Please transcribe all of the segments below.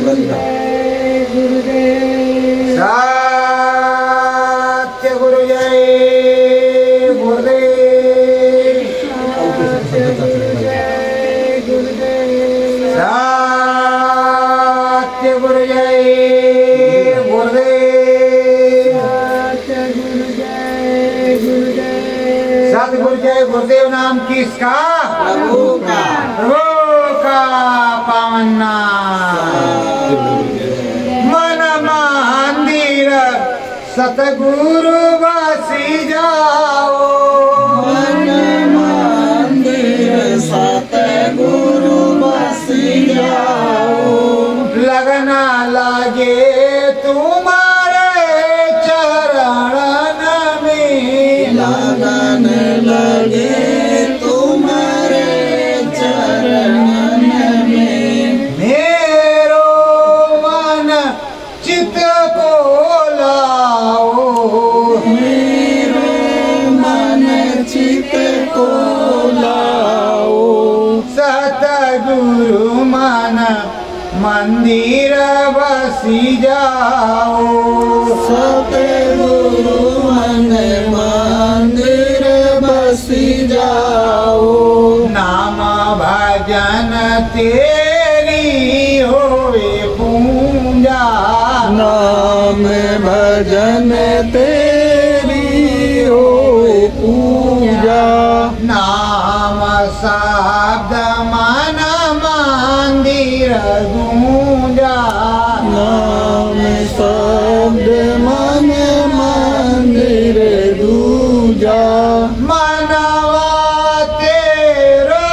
सत्य गुरु जय गुरुदेव। सत्य गुरु जय गुरुदेव। सतगुरु जय गुरुदेव नाम किसका? प्रभु का। प्रभु का पावन नाम। मन मंदिर सतगुरु बसी जाओ। मन मंदिर सतगुरु बसी जाओ। लगना लगे तुम्हारे चरण में। लगन लगे तुम्हारे चरण में। मेरो मन चित्त को लाओ। मेरो मन चित्त को लाओ। सतगुरु मन मंदिर बसी जाओ। सतगुरु मन मंदिर बसी जाओ। नाम भजन तेरी होवे पूजा। नाम भजन तेरी हो पूजा। नाम शब्द मन मंदिर गूंजा। नाम शब्द मन मंदिर दूजा। मनवा तेरो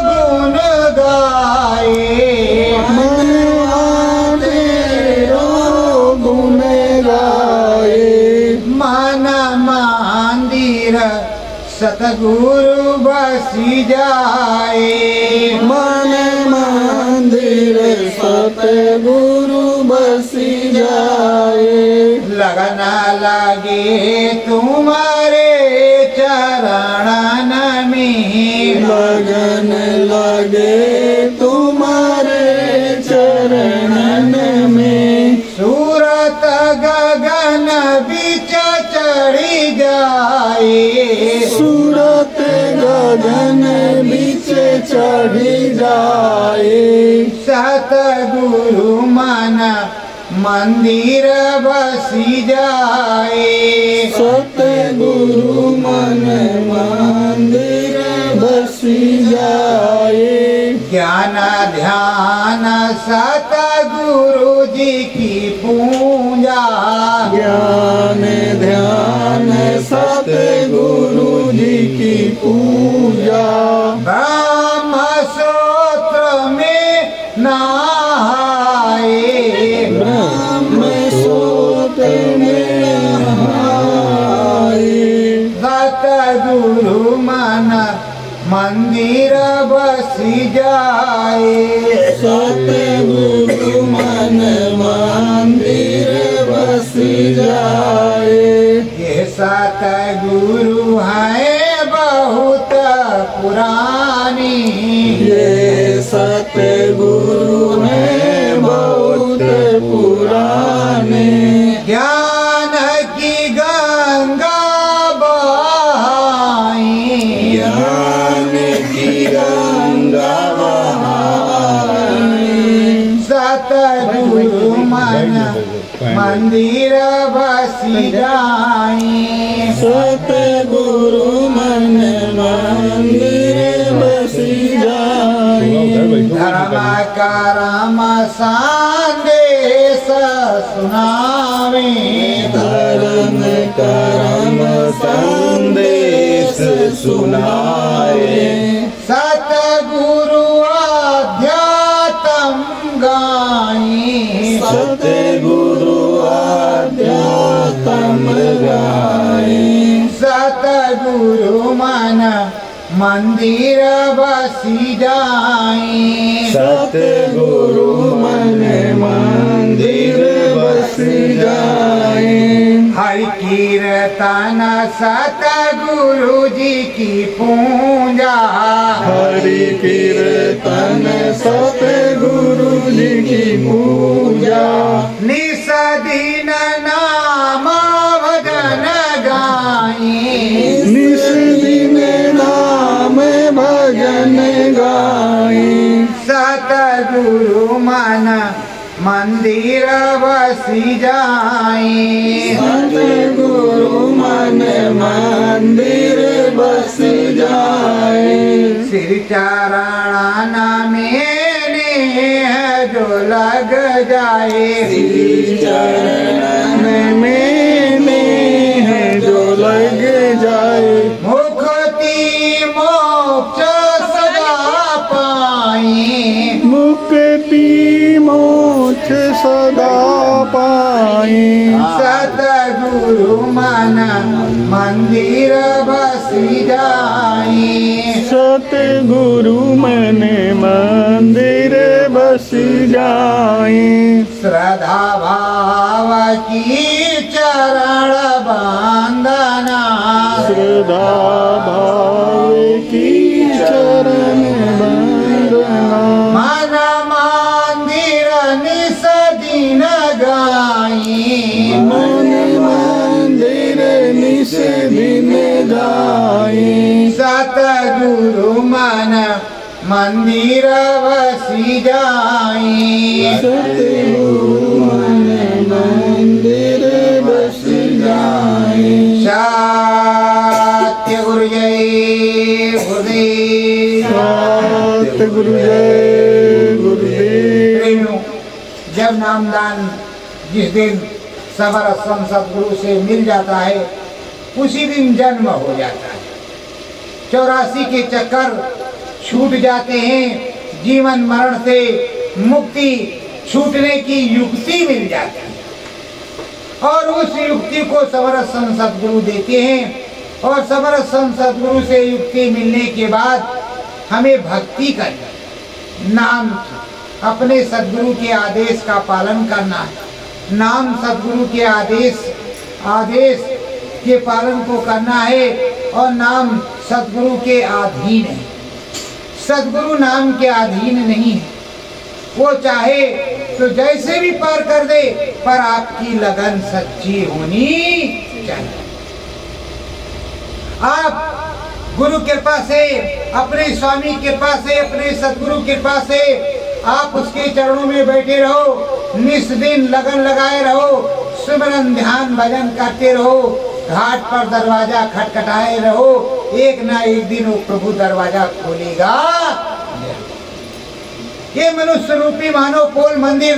गुण गाए। मनवा तेरो गुण गाए। मन मंदिर सतगुरु बसी जाए। मन मंदिर सतगुरु बसी जाए। लगना लगे तुम्हारे चरण में। लगन लगे तुम्हारे चरण में। सूरत गगन बीच चढ़ी जाए। सूरत गगन बीच चढ़ी जाए। सतगुरु मन मंदिर बसी जाए। सतगुरु मन मंदिर बसी जाए। ज्ञान ध्यान सतगुरु जी की पूजा। ज्ञान ध्यान सतगुरु जी की पूजा। ब्रह्म सूत्र में नहाए। ब्रह्म सूत्र में नहाए। सतगुरु मन मंदिर बसी जाए। सतगुरु मन मंदिर बसी जाए। ये सतगुरु है बहुत पुरानी। ये सतगुरु है बहुत पुराने। ज्ञान की गंगा बहाई। ज्ञान की गंगा बहाई। सतगुरु मन मंदिर बसी जाए। सतगुरु मन मंदिर बसी जाए। धर्म करम संदेश सुनावे। धर्म करम संदेश सुनाए। सतगुरु आध्यात्म गाए। सतगुरु आध्यात्म गाए। सतगुरु मन मंदिर बसी जाए। सतगुरु मन मंदिर बसी जाए। हरि कीर्तन सतगुरु जी की पूजा। हरि कीर्तन सतगुरु जी की पूजा। मन मंदिर बसी जाए। सतगुरु मन मंदिर बस जाए। श्री चरण में नेह जो लग जाए। श्री चरण में नेह जो लग जाए। मुक्ति मोक्ष सदा पाए। मुक्ति मोक्ष सदा पाए। सतगुरु मन मंदिर बसी जाए। सतगुरु मन मंदिर बस जाए। श्रद्धा भाव की चरण बंदना। श्रद्धा भाव की चरण बंदना। मन मंदिर निस दिन गाई। मन मंदिर निस दिन गाए। सतगुरु मन मंदिर बसी जाए। सतगुरु मन मंदिर बस जाए। सत्य गुरु जय गुरुदेव। सतगुरु जय गुरुदेव। प्रेमियों, जब नामदान जिस दिन सबर सदगुरु से मिल जाता है उसी दिन जन्म हो जाता है। 84 के चक्कर छूट जाते हैं। जीवन मरण से मुक्ति छूटने की युक्ति मिल जाती है और उस युक्ति को समरस सदगुरु देते हैं। और समरस सदगुरु से युक्ति मिलने के बाद हमें भक्ति करनी, नाम अपने सदगुरु के आदेश का पालन करना है। नाम सदगुरु के आदेश के पालन को करना है और नाम सदगुरु के अधीन है। सदगुरु नाम के अधीन नहीं है। वो चाहे तो जैसे भी पार कर दे, पर आपकी लगन सच्ची होनी चाहिए। आप गुरु कृपा से, अपने स्वामी कृपा से, अपने सदगुरु कृपा से आप उसके चरणों में बैठे रहो। निस दिन लगन लगाए रहो, सिमरन ध्यान भजन करते रहो, घाट पर दरवाजा खटखटाए रहो। एक ना एक दिन वो प्रभु दरवाजा खोलेगा। ये मनुष्य रूपी मानव पोल मंदिर,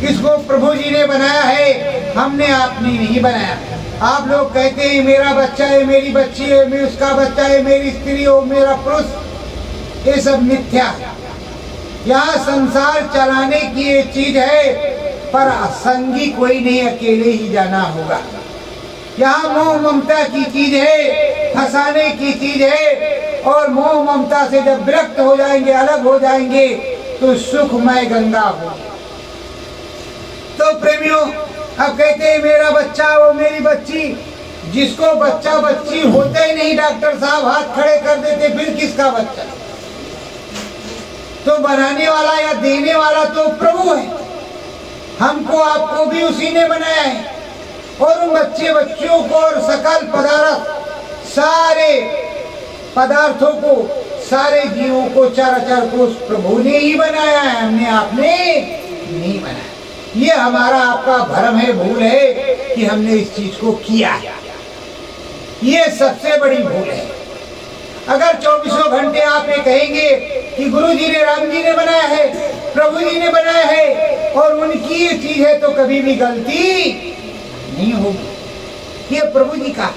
इसको प्रभु जी ने बनाया है, हमने आपने नहीं बनाया। आप लोग कहते हैं मेरा बच्चा है, मेरी बच्ची है, मैं उसका बच्चा है, मेरी स्त्री हो, मेरा पुरुष, ये सब मिथ्या है। यहाँ संसार चलाने की ये चीज है, पर संगी कोई नहीं, अकेले ही जाना होगा। यहाँ मोह ममता की चीज है, फंसाने की चीज है। और मोह ममता से जब विरक्त हो जाएंगे, अलग हो जाएंगे, तो सुखमय गंगा होगी। तो प्रेमियों, अब कहते हैं मेरा बच्चा, वो मेरी बच्ची। जिसको बच्चा बच्ची होते ही नहीं, डॉक्टर साहब हाथ खड़े कर देते, फिर किसका बच्चा? तो बनाने वाला या देने वाला तो प्रभु है। हमको आपको भी उसी ने बनाया है। और उन बच्चे बच्चियों को और सकल पदार्थ, सारे पदार्थों को, सारे जीवों को, चराचर को उस प्रभु ने ही बनाया है, हमने आपने नहीं बनाया। ये हमारा आपका भ्रम है, भूल है कि हमने इस चीज को किया। ये सबसे बड़ी भूल है। अगर 24 घंटे आप ये कहेंगे कि गुरु जी ने, राम जी ने बनाया है, प्रभु जी ने बनाया है और उनकी ये चीज है, तो कभी भी गलती नहीं होगी। ये प्रभु जी का।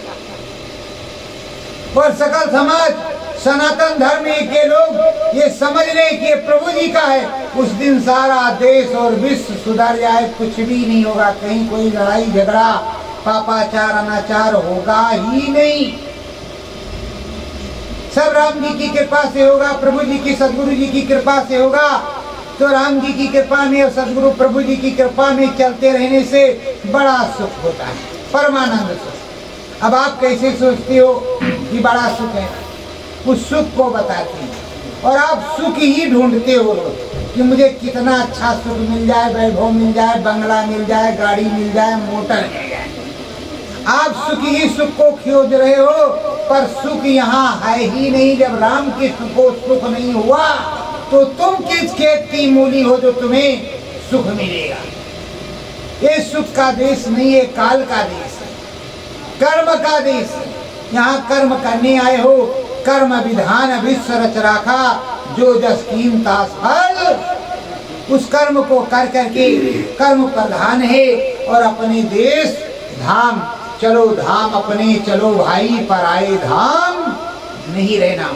और सकल समाज, सनातन धर्म के लोग ये समझ लें कि ये प्रभु जी का है, उस दिन सारा देश और विश्व सुधर जाए, कुछ भी नहीं होगा। कहीं कोई लड़ाई झगड़ा, पापाचार, अनाचार होगा ही नहीं। सब राम जी की कृपा से होगा, प्रभु जी की, सदगुरु जी की कृपा से होगा। तो राम जी की कृपा में और सदगुरु प्रभु जी की कृपा में चलते रहने से बड़ा सुख होता है, परमानंद सुख। अब आप कैसे सोचते हो कि बड़ा सुख है? उस सुख को बताती है। और आप सुख ही ढूंढते हो कि मुझे कितना अच्छा सुख मिल जाए, वैभव मिल जाए, बंगला मिल जाए, गाड़ी मिल जाए, मोटर मिल जाए। आप सुख ही सुख को खोज रहे हो, पर सुख यहाँ है ही नहीं। जब राम के सुख को सुख नहीं हुआ तो तुम किस खेत की मूली हो जो तुम्हें सुख मिलेगा। ये सुख का देश नहीं है, काल का देश है, कर्म का देश है। यहाँ कर्म करने आए हो, कर्म विधान विश्व रच राखा, जो जस कीमता फल, उस कर्म को कर करके कर्म प्रधान है। और अपने देश धाम चलो, धाम अपने चलो भाई, पराए धाम नहीं रहना।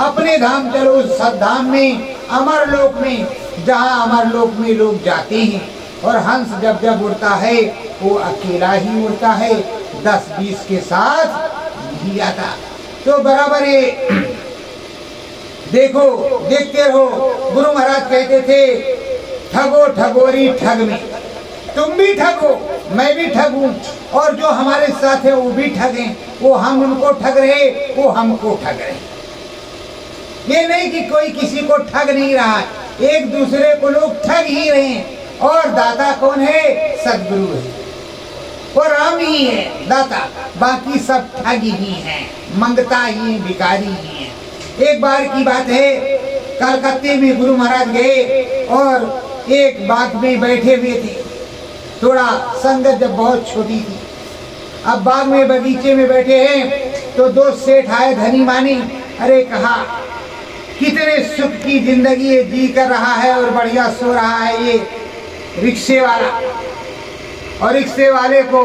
अपने धाम चलो, सद्धाम में, अमर लोक में, जहाँ अमर लोक में लोग जाते हैं। और हंस जब जब उड़ता है वो अकेला ही उड़ता है, 10-20 के साथ नहीं आता। तो बराबर है। देखो, देखते रहो। गुरु महाराज कहते थे, ठगो ठगोरी ठग में, तुम भी ठगो, मैं भी ठगूं, और जो हमारे साथ है वो भी ठगे। वो हम उनको ठग रहे, वो हमको ठग रहे। ये नहीं कि कोई किसी को ठग नहीं रहा, एक दूसरे को लोग ठग ही रहे हैं। और दाता कौन है? सदगुरु है, वो राम ही है दाता, बाकी सब ठग ही हैं, मंगता ही, भिखारी ही हैं। एक बार की बात है, कलकत्ते में गुरु महाराज गए और एक बाग में बैठे हुए थे। थोड़ा संगत जब बहुत छोटी थी, अब बाग में बगीचे में बैठे हैं तो दो सेठ आए, धनी मानी। अरे कहा, कितने सुख की जिंदगी है, जी कर रहा है और बढ़िया सो रहा है ये रिक्शे वाला। और रिक्शे वाले को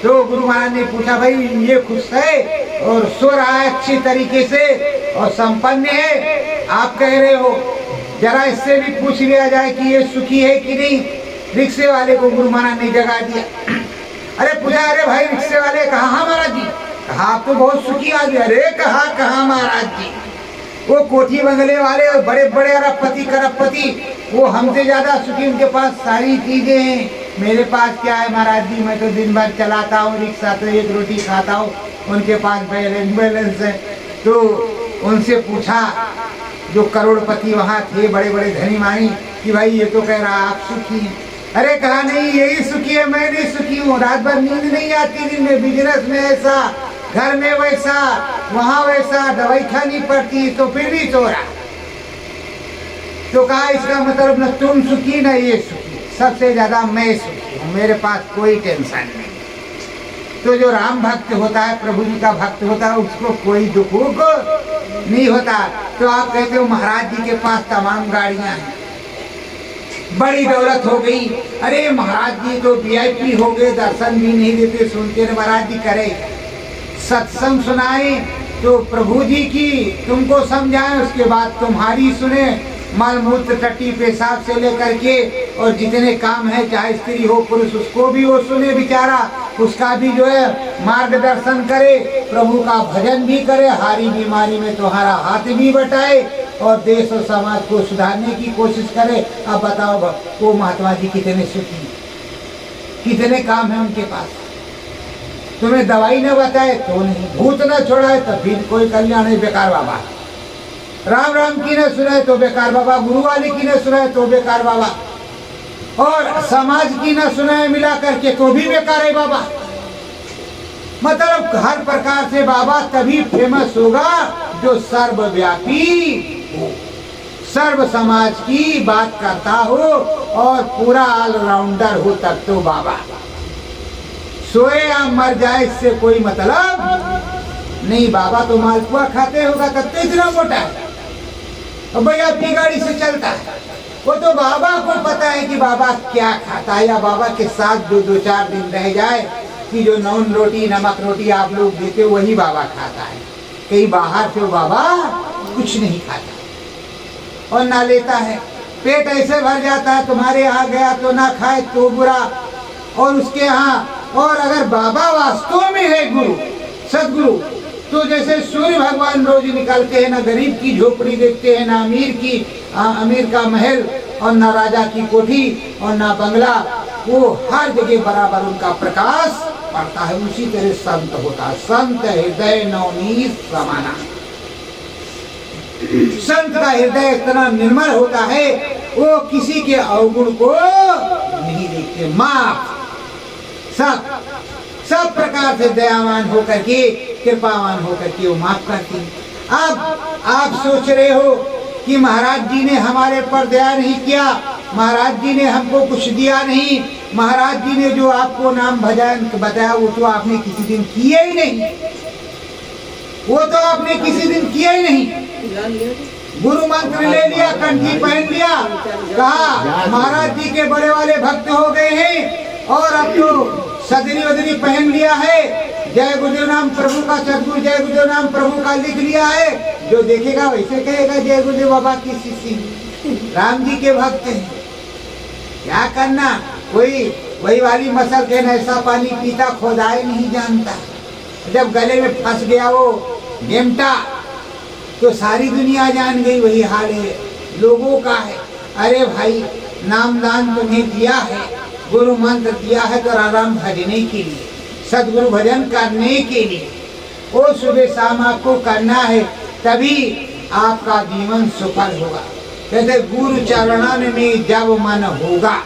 तो गुरु महाराज ने पूछा, भाई ये खुश है और सो रहा है अच्छी तरीके से और संपन्न है, आप कह रहे हो, जरा इससे भी पूछ लिया जाए कि ये सुखी है कि नहीं। रिक्शे वाले को गुरु महाराज ने जगा दिया। अरे पूछा, अरे भाई रिक्शे वाले, कहा हाँ महाराज जी। कहा आप तो बहुत सुखी आदमी। अरे कहा महाराज जी, वो कोठी बंगले वाले और बड़े बड़े अरबपति करबपति, वो हमसे ज्यादा सुखी, उनके पास सारी चीजें हैं। मेरे पास क्या है महाराज जी, मैं तो दिन भर चलाता हूँ रिक्शा, तो एक रोटी खाता हूँ, उनके पास बैलेंस है। तो उनसे पूछा जो करोड़पति वहाँ थे, बड़े बड़े धनी मानी, कि भाई ये तो कह रहा आप सुखी हैं। अरे कहा नहीं, यही सुखी है, मैं नहीं सुखी हूँ। रात भर नींद नहीं आती, दिन में बिजनेस में ऐसा, घर में वैसा, वहाँ वैसा, दवाई खानी पड़ती, तो फिर भी सो रहा। तो कहा इसका मतलब न तुम सुखी न ये सुखी, सबसे ज्यादा मैं सुखी हूँ, मेरे पास कोई टेंशन नहीं। तो जो राम भक्त होता है, प्रभु जी का भक्त होता है, उसको कोई दुख नहीं होता। तो आप कहते हो महाराज जी के पास तमाम गाड़ियां हैं, बड़ी दौलत हो गई। अरे महाराज जी तो VIP हो गए, दर्शन भी नहीं देते, सुनते न महाराज जी करे, सत्संग सुनाए तो प्रभु जी की तुमको समझाएं, उसके बाद तुम्हारी सुने, मल मूत्र टट्टी पेशाब से लेकर के और जितने काम है, चाहे स्त्री हो पुरुष, उसको भी वो सुने बेचारा, उसका भी जो है मार्गदर्शन करे, प्रभु का भजन भी करे, हारी बीमारी में तुम्हारा हाथ भी बटाए और देश और समाज को सुधारने की कोशिश करे। अब बताओ वो महात्मा जी कितने सुखी, कितने काम है उनके पास। तुम्हें दवाई न बताए तो नहीं, भूत न छोड़ाए तो फिर कोई कल्याण है, बेकार बाबा। राम राम की न सुनाए तो बेकार बाबा, गुरु वाले की न सुनाए तो बेकार बाबा, और समाज की न सुनाए मिला करके तो भी बेकार है बाबा। मतलब हर प्रकार से बाबा तभी फेमस होगा जो सर्वव्यापी हो, सर्व समाज की बात करता हो और पूरा ऑलराउंडर हो, तब तो बाबा। सोए या मर जाए इससे कोई मतलब नहीं। बाबा तो मालपुआ खाते होगा तब तो इतना मोटा है, और भैया अपनी गाड़ी से चलता है। वो तो बाबा को पता है कि बाबा क्या खाता है, या बाबा के साथ जो 2-4 दिन रह जाए कि जो नॉन रोटी नमक रोटी आप लोग देते हो वही बाबा खाता है, कहीं बाहर से बाबा कुछ नहीं खाता और ना लेता है। पेट ऐसे भर जाता है, तुम्हारे यहाँ गया तो ना खाए तो बुरा, और उसके यहाँ। और अगर बाबा वास्तव में है गुरु सदगुरु, तो जैसे सूर्य भगवान रोज निकलते हैं, ना गरीब की झोपड़ी देखते हैं, ना अमीर का महल, और ना राजा की कोठी और ना बंगला, वो हर जगह बराबर उनका प्रकाश पड़ता है। उसी तरह संत होता है, संत हृदय नवनीत समाना। संत का हृदय इतना निर्मल होता है, वो किसी के अवगुण को नहीं देखते, माफ, सब प्रकार से दयावान होकर के, कृपावान होकर के वो माफ करती। अब आप सोच रहे हो कि महाराज जी ने हमारे पर दया नहीं किया, महाराज जी ने हमको कुछ दिया नहीं, महाराज जी ने जो आपको नाम भजन बताया वो तो आपने किसी दिन किया ही नहीं, वो तो आपने किसी दिन किया ही नहीं। गुरु मंत्र ले लिया, कंठी पहन लिया, कहा महाराज जी के बड़े वाले भक्त हो गए हैं और अब तो सदरी वदरी पहन लिया है, जय गुरुदेव नाम प्रभु का, सदगुरु जय गुरुदेव नाम प्रभु का लिख लिया है। जो देखेगा वैसे कहेगा जय गुरुदेव बाबा की शिष्य, राम जी के भक्त हैं। क्या करना, कोई वही वाली मसल के ऐसा पानी पीता खोदाए नहीं जानता। जब गले में फंस गया वो गेमटा तो सारी दुनिया जान गई। वही हाल है लोगों का है। अरे भाई नामदान तुम्हें दिया है, गुरु मंत्र दिया है तो आराम भजने के लिए, सदगुरु भजन करने के लिए, वो सुबह शाम आपको करना है, तभी आपका जीवन सफल होगा। कहते गुरु चरणन में जब मन होगा,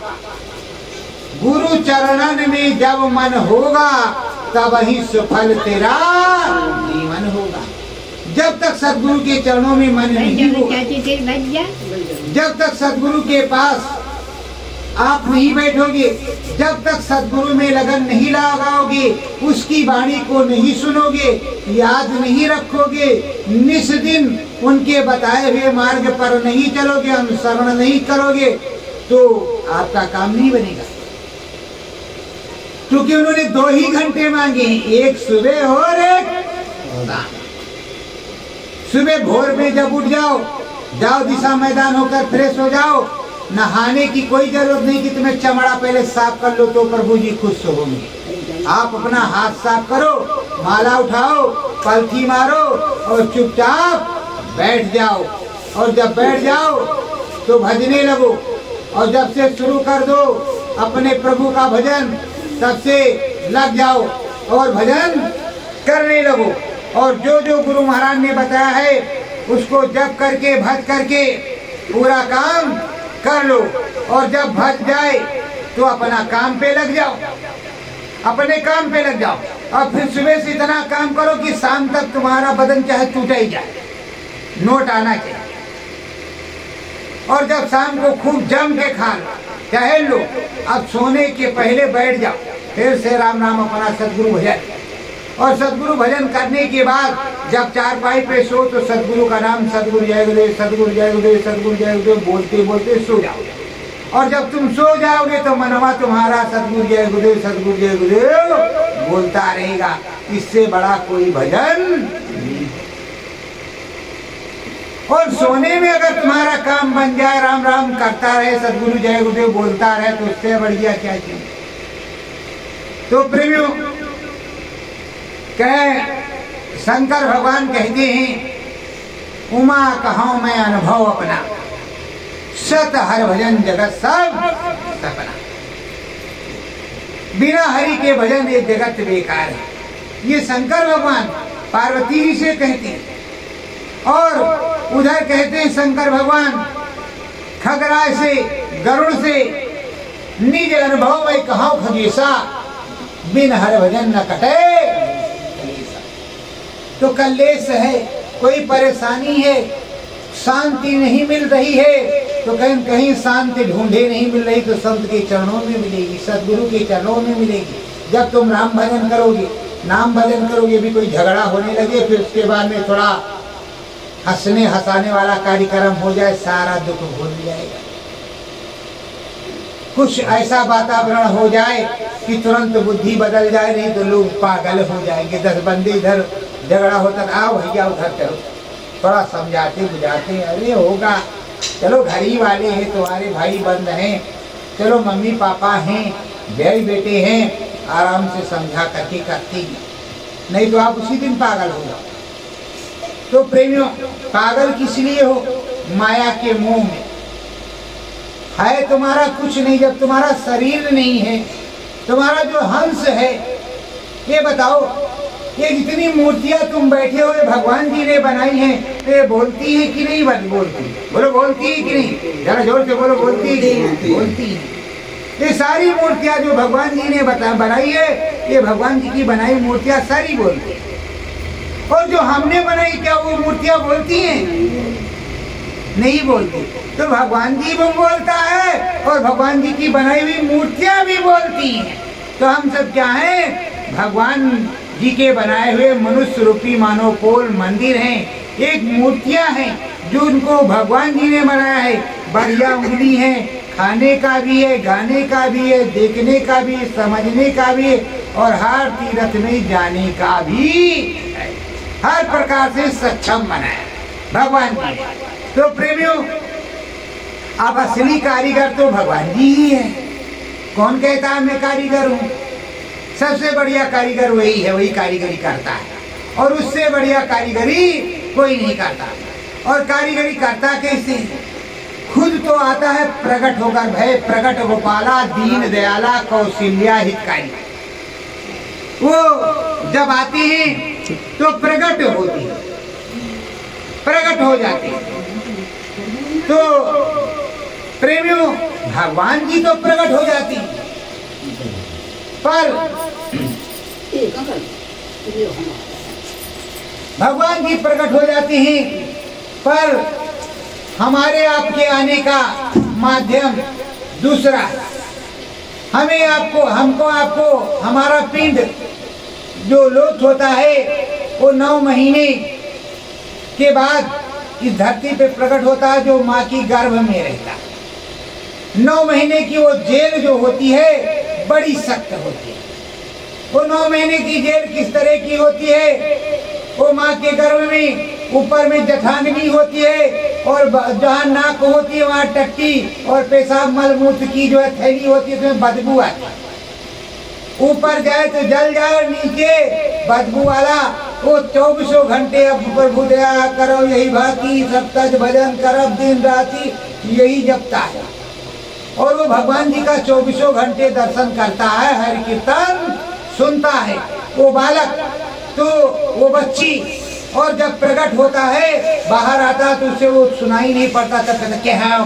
गुरु चरणन में जब मन होगा तब ही सफल तेरा जीवन होगा। जब तक सदगुरु के चरणों में मन नहीं होगा, जब तक सदगुरु के पास आप नहीं बैठोगे, जब तक सदगुरु में लगन नहीं लगाओगे, उसकी वाणी को नहीं सुनोगे, याद नहीं रखोगे, निस दिन उनके बताए हुए मार्ग पर नहीं चलोगे, अनुसरण नहीं करोगे, तो आपका काम नहीं बनेगा। क्योंकि उन्होंने 2 ही घंटे मांगे हैं, एक सुबह और एक शाम। सुबह भोर में जब उठ जाओ, जाओ दिशा मैदान होकर फ्रेश हो जाओ, नहाने की कोई जरूरत नहीं कि तुम्हें चमड़ा पहले साफ कर लो तो प्रभु जी खुश होंगे। आप अपना हाथ साफ करो, माला उठाओ, पलथी मारो और चुपचाप बैठ जाओ। और जब बैठ जाओ तो भजने लगो, और जब से शुरू कर दो अपने प्रभु का भजन, तब से लग जाओ और भजन करने लगो। और जो जो गुरु महाराज ने बताया है उसको जप करके भज करके पूरा काम कर लो। और जब भज जाए तो अपना काम पे लग जाओ, अपने काम पे लग जाओ। और फिर सुबह से इतना काम करो कि शाम तक तुम्हारा बदन चाहे टूटा ही जाए, नोट आना चाहिए। और जब शाम को खूब जम के खा लो, टहल लो, अब सोने के पहले बैठ जाओ, फिर से राम नाम अपना सदगुरु भजन। और सदगुरु भजन करने के बाद जब चारपाई पे सो तो सदगुरु का नाम सदगुरु जय गुरुदेव, सदगुरु जय गुरुदेव, सदगुरु जय गुरुदेव बोलते बोलते सो जाओ। और जब तुम सो जाओगे तो मनवा तुम्हारा सदगुरु जय गुरुदेव, सदगुरु जय गुरुदेव बोलता रहेगा। इससे बड़ा कोई भजन नहीं। और सोने में अगर तुम्हारा काम बन जाए, राम राम करता रहे, सदगुरु जय गुरुदेव बोलता रहे, तो उससे बढ़िया क्या चाहिए। तो प्रेमियों, कहे शंकर भगवान कहते हैं उमा कहो मैं अनुभव अपना, सत हर भजन जगत सब सपना। बिना हरि के भजन ये जगत बेकार है। ये शंकर भगवान पार्वती जी से कहते हैं। और उधर कहते हैं शंकर भगवान खगराज से, गरुड़ से, निज अनुभव में कहो खगेशा, बिन हर भजन न कटे। तो कलेश है, कोई परेशानी है, शांति नहीं मिल रही है, तो कहीं कहीं शांति ढूंढे नहीं मिल रही, तो संत के चरणों में मिलेगी, सदगुरु के चरणों में मिलेगी। जब तुम राम भजन करोगे, नाम भजन करोगे, भी कोई झगड़ा होने लगे, फिर उसके बाद में थोड़ा हंसने हंसाने वाला कार्यक्रम हो जाए, सारा दुख भूल जाएगा। कुछ ऐसा वातावरण हो जाए कि तुरंत बुद्धि बदल जाए, नहीं तो लोग पागल हो जाएंगे। 10 बंदे इधर झगड़ा होता, आओ भैया उधर चलो, थोड़ा समझाते बुझाते, अरे होगा, चलो घर ही वाले हैं, तुम्हारे भाई बंद हैं, चलो मम्मी पापा हैं, भाई बेटे हैं, आराम से समझा करके करती हैं, नहीं तो आप उसी दिन पागल हो जाओ। तो प्रेमियों, पागल किस लिए हो? माया के मोह में। है तुम्हारा कुछ नहीं, जब तुम्हारा शरीर नहीं है, तुम्हारा जो हंस है, ये बताओ, ये जितनी मूर्तियां तुम बैठे हुए भगवान जी ने बनाई हैं, तो ये बोलती है कि नहीं बोलती? बोलो बोलती है कि नहीं? जरा जोर से बोलो, बोलती है कि नहीं? बोलती है। ये सारी मूर्तियां जो भगवान जी ने बनाई है, ये भगवान जी की बनाई मूर्तियां सारी बोलती है। और जो हमने बनाई, क्या वो मूर्तियां बोलती हैं? नहीं बोलती। तो भगवान जी भी बोलता है और भगवान जी की बनाई हुई मूर्तियां भी बोलती हैं। तो हम सब क्या हैं? भगवान जी के बनाए हुए मनुष्य रूपी मानव पोल मंदिर हैं, एक मूर्तियां हैं जो उनको भगवान जी ने बनाया है। बढ़िया उंगली है, खाने का भी है, गाने का भी है, देखने का भी है, समझने का भी है और हर तीर्थ में जाने का भी है। हर प्रकार से सक्षम बनाया भगवान जी। तो प्रेमियों, अब असली कारीगर तो भगवान जी ही है। कौन कहता है मैं कारीगर हूँ? सबसे बढ़िया कारीगर वही है, वही कारीगरी करता है और उससे बढ़िया कारीगरी कोई नहीं करता। और कारीगरी करता कैसे? खुद तो आता है प्रकट होकर, भय प्रकट गोपाला दीन दयाला कौशल्या हितकारी। वो जब आते हैं तो प्रकट होती है, प्रकट हो जाते हैं। तो प्रेमियों, भगवान जी तो प्रकट हो जाती है, पर भगवान जी प्रकट हो जाते हैं, पर हमारे आपके आने का माध्यम दूसरा है। हमें आपको, हमको आपको, हमारा पिंड जो लोथ होता है वो 9 महीने के बाद इस धरती पे प्रकट होता है, जो माँ की गर्भ में रहता है। 9 महीने की वो जेल जो होती है बड़ी सख्त होती है। वो 9 महीने की जेल किस तरह की होती है? वो माँ के गर्भ में ऊपर में जठांगनी होती है और जहाँ नाक होती है वहाँ टट्टी और पेशाब मलमूत्र की जो है थैली होती है, उसमें बदबू आती है। ऊपर जाए तो जल जाए, नीचे बदबू वाला वो 24 घंटे अब प्रभु दया करो यही भांति सब तज भजन करब दिन राति यही जपता है। और वो भगवान जी का 24 घंटे दर्शन करता है, हरि कीर्तन सुनता है वो बालक, तो वो बच्ची। और जब प्रकट होता है बाहर आता तो उसे वो सुनाई नहीं पड़ता, तब कहता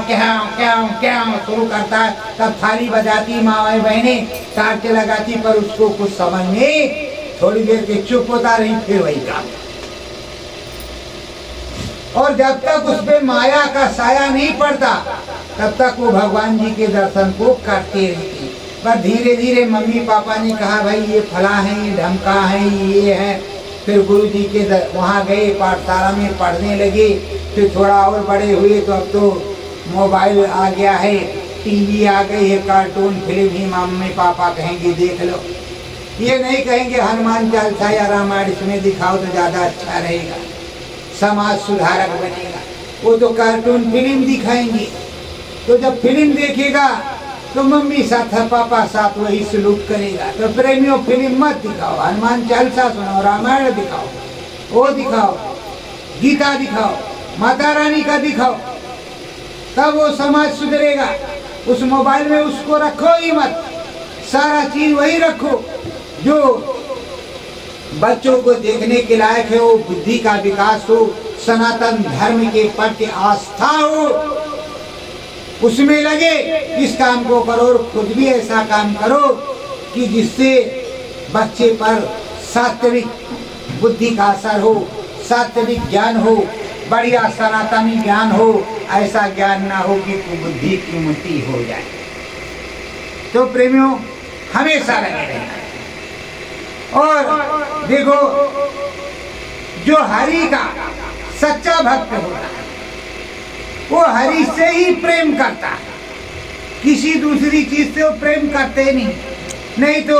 क्या क्या शुरू करता है। तब थाली बजाती माँ बहने, टार्च लगाती, पर उसको कुछ समझ में थोड़ी देर के चुप होता रही, फिर वही काम। और जब तक उस पे माया का साया नहीं पड़ता तब तक वो भगवान जी के दर्शन को करते रहते। पर धीरे धीरे मम्मी पापा ने कहा भाई ये फला है, ये ढमका है, ये है। फिर गुरु जी के वहाँ गए, पाठशाला में पढ़ने लगे। फिर थोड़ा और बड़े हुए तो अब तो मोबाइल आ गया है, टीवी आ गई है, कार्टून फिल्म ही मम्मी पापा कहेंगे देख लो। ये नहीं कहेंगे हनुमान चालीसा या रामायण इसमें दिखाओ तो ज़्यादा अच्छा रहेगा, समाज सुधारक बनेगा। वो तो कार्टून फिल्म दिखाएंगे। तो जब फिल्म देखेगा तो मम्मी साथ है, पापा साथ वही सलूक करेगा। तो प्रेमियों, फिल्म मत दिखाओ, हनुमान चालीसा सुनाओ, रामायण दिखाओ, वो दिखाओ, गीता दिखाओ, माता रानी का दिखाओ, तब वो समाज सुधरेगा। उस मोबाइल में उसको रखो ही मत, सारा चीज वही रखो जो बच्चों को देखने के लायक है, वो बुद्धि का विकास हो, सनातन धर्म के प्रति आस्था हो, उसमें लगे। इस काम को करो और खुद भी ऐसा काम करो कि जिससे बच्चे पर सात्विक बुद्धि का असर हो, सात्विक ज्ञान हो, बढ़िया सनातनी ज्ञान हो। ऐसा ज्ञान ना हो कि बुद्धि की मृत्यु हो जाए। तो प्रेमियों, हमेशा लगे रहना। और देखो, जो हरि का सच्चा भक्त होता है वो हरि से ही प्रेम करता है, किसी दूसरी चीज से वो प्रेम करते नहीं। नहीं तो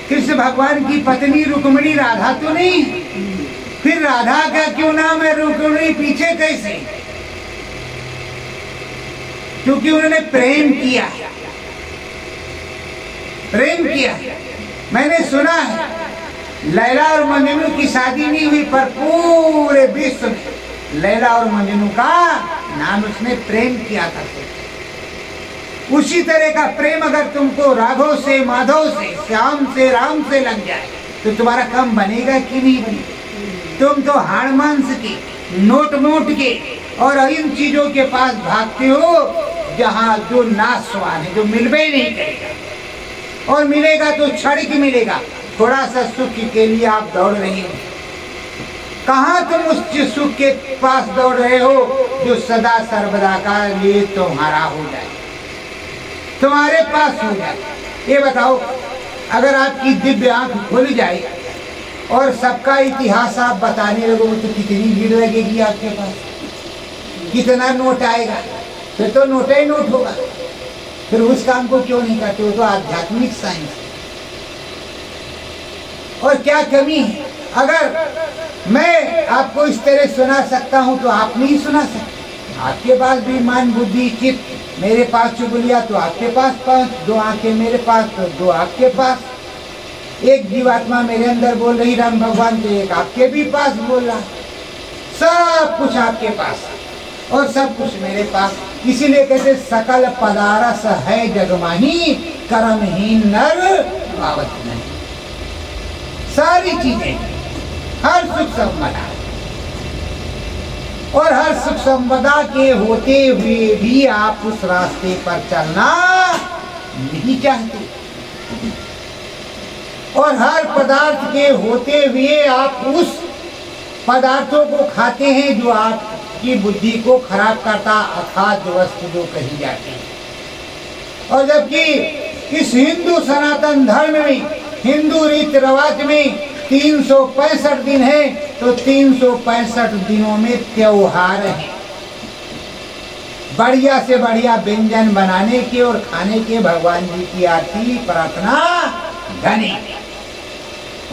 कृष्ण भगवान की पत्नी रुक्मिणी राधा तो नहीं, फिर राधा का क्यों नाम है रुक्मिणी पीछे कैसे? क्योंकि उन्होंने प्रेम किया, प्रेम किया। मैंने सुना है लैला और मजनू की शादी नहीं हुई, पर पूरे विश्व में लैला और मजनू का नाम उसने प्रेम किया था। उसी तरह का प्रेम अगर तुमको राघव से, माधव से, श्याम से, राम से लग जाए तो तुम्हारा काम बनेगा कि नहीं बनेगा? तुम तो हाड़ मांस के, नोट मोट के और इन चीजों के पास भागते हो जहाँ जो नाशवान है, जो मिलवे नहीं करेगा, और मिलेगा तो क्षणिक मिलेगा। थोड़ा सा सुख के लिए आप दौड़ रहे हो। कहाँ तुम उस सुख के पास दौड़ रहे हो जो सदा सर्वदा का लिए तुम्हारा हो जाए, तुम्हारे पास हो जाए। ये बताओ, अगर आपकी दिव्य आंख खुल जाए और सबका इतिहास आप बताने लगो तो कितनी भीड़ लगेगी आपके पास, कितना नोट आएगा, फिर तो नोट ही नोट होगा। फिर उस काम को क्यों नहीं करते हो? तो आध्यात्मिक साइंस। और क्या कमी है? अगर मैं आपको इस तरह सुना सकता हूं तो आप नहीं सुना सकते। आपके पास भी मन बुद्धि चित्त, मेरे पास चुगलिया तो आपके पास पांच, दो आंखें मेरे पास तो दो आपके पास, एक जीवात्मा मेरे अंदर बोल रही राम भगवान तो एक आपके भी पास बोल रहा, सब कुछ आपके पास और सब कुछ मेरे पास। इसीलिए कहते सकल पदारस है जगमाही, कर्महीन नर पावत नहीं। सारी चीजें, हर सुख संपदा और हर सुख संपदा के होते हुए भी आप उस रास्ते पर चलना नहीं चाहते, और हर पदार्थ के होते हुए आप उस पदार्थों को खाते हैं जो आपकी बुद्धि को खराब करता, अखाद्य वस्तु जो कही जाती है। और जबकि इस हिंदू सनातन धर्म में, हिंदू रीति रिवाज में 365 दिन है, तो 365 दिनों में त्योहार है, बढ़िया से बढ़िया व्यंजन बनाने के और खाने के, भगवान जी की आरती प्रार्थना धनी।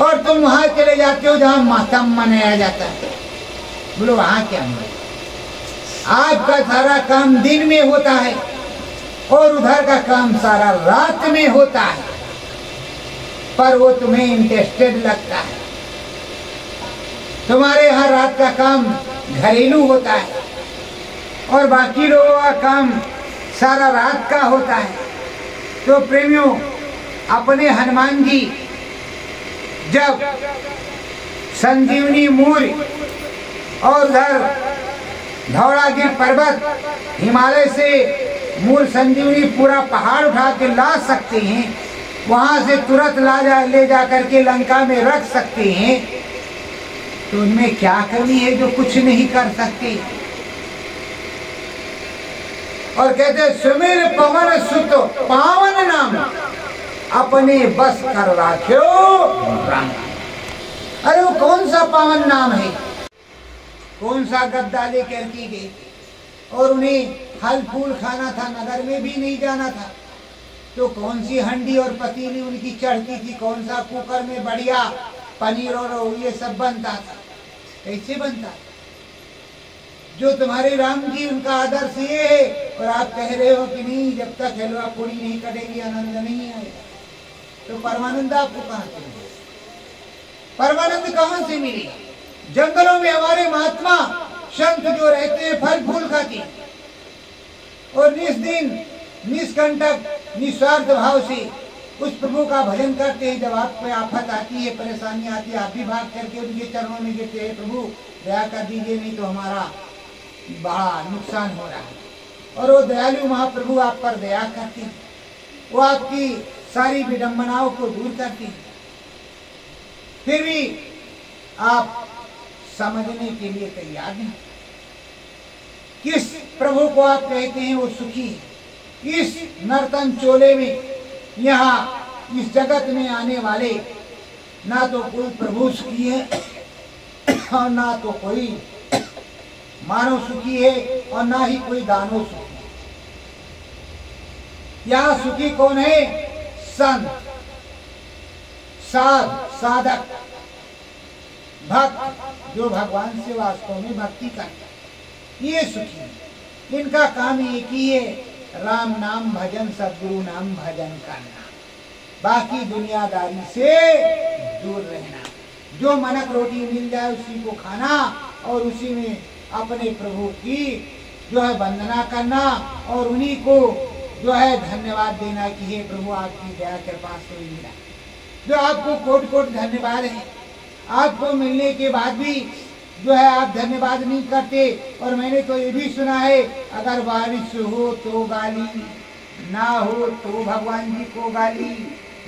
और तुम वहां चले जाते हो जहां मातम मनाया जाता है। बोलो वहां क्या मनाया? आपका सारा काम दिन में होता है और उधर का काम सारा रात में होता है, पर वो तुम्हें इंटरेस्टेड लगता है। तुम्हारे यहाँ रात का काम घरेलू होता है और बाकी लोगों का काम सारा रात का होता है। तो प्रेमियों, अपने हनुमान जी जब संजीवनी मूर्ति और उधर धौलागिरी पर्वत, हिमालय से मूल संजीवनी पूरा पहाड़ उठा के ला सकते हैं, वहां से तुरंत ले जा करके लंका में रख सकते हैं, तो उनमें क्या कमी है जो कुछ नहीं कर सकते? और कहते सुमिर पवन सुत पावन नाम, अपने बस कर राख्यो राम। अरे वो कौन सा पावन नाम है? कौन सा गद्दा लेकर के गए और उन्हें फल फूल खाना था, नगर में भी नहीं जाना था, तो कौन सी हंडी और पतीली उनकी चढ़ती थी, कौन सा कुकर में बढ़िया पनीर और ये सब बनता था? कैसे बनता? जो तुम्हारे राम जी, उनका आदर्श ये है, और आप कह रहे हो कि नहीं, जब तक हलवा पूरी नहीं कटेगी आनंद नहीं आएगा। तो परमानंद आपको कहाँ से मिलेगा? परमानंद कहाँ से मिलेगा? जंगलों में हमारे महात्मा संत जो रहते हैं फल फूल खाते हैं और निस्दिन निष्कंटक निस्वार्थ भाव से उस प्रभु का भजन करते हैं। जब आप पे आफत आती है, परेशानी आती है, आप भी भाग करके उनके चरणों में गिरते हैं, प्रभु दया कर दीजिए, नहीं तो हमारा बड़ा नुकसान हो रहा है। और वो दयालु महाप्रभु आप पर दया करते हैं, वो आपकी सारी विडंबनाओं को दूर करते हैं। फिर भी आप समझने के लिए तैयार नहीं। किस प्रभु को आप कहते हैं वो सुखी है? इस नर्तन चोले में, यहाँ इस जगत में आने वाले ना तो कोई प्रभु सुखी है और ना तो कोई मानव सुखी है और ना ही कोई दानव सुखी है। यहाँ सुखी कौन है? संत, साध, साधक, भक्त, जो भगवान से वास्तव में भक्ति करता है, ये सुखी है। इनका काम एक ही है, राम नाम भजन, सद्गुरु नाम भजन करना, बाकी दुनियादारी से दूर रहना। जो मनक रोटी मिल जाए उसी को खाना और उसी में अपने प्रभु की जो है वंदना करना और उन्हीं को जो है धन्यवाद देना कि हे प्रभु आपकी दया कृपा से मिला। जो आपको कोट कोट धन्यवाद है, आपको मिलने के बाद भी जो है आप धन्यवाद नहीं करते। और मैंने तो ये भी सुना है, अगर बारिश हो तो गाली, ना हो तो भगवान जी को गाली,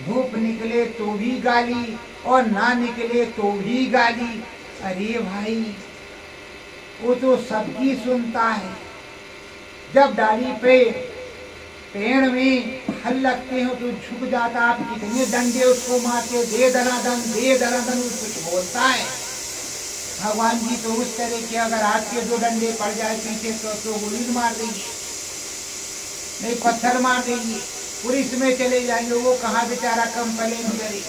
धूप निकले तो भी गाली और ना निकले तो भी गाली, अरे भाई, वो तो सबकी सुनता है। जब डाली पे पेड़ में फल लगते हो तो झुक जाता, आप कितने डंडे उसको मारते, दे दनादन दे दनादन, कुछ बोलता है। भगवान जी तो उस तरह के अगर आपके 2 डंडे पड़ जाए पीछे तो गोली मार देंगे, नहीं पत्थर मार देंगे, पुलिस में चले जाएंगे। वो कहाँ बेचारा कंप्लेन करे,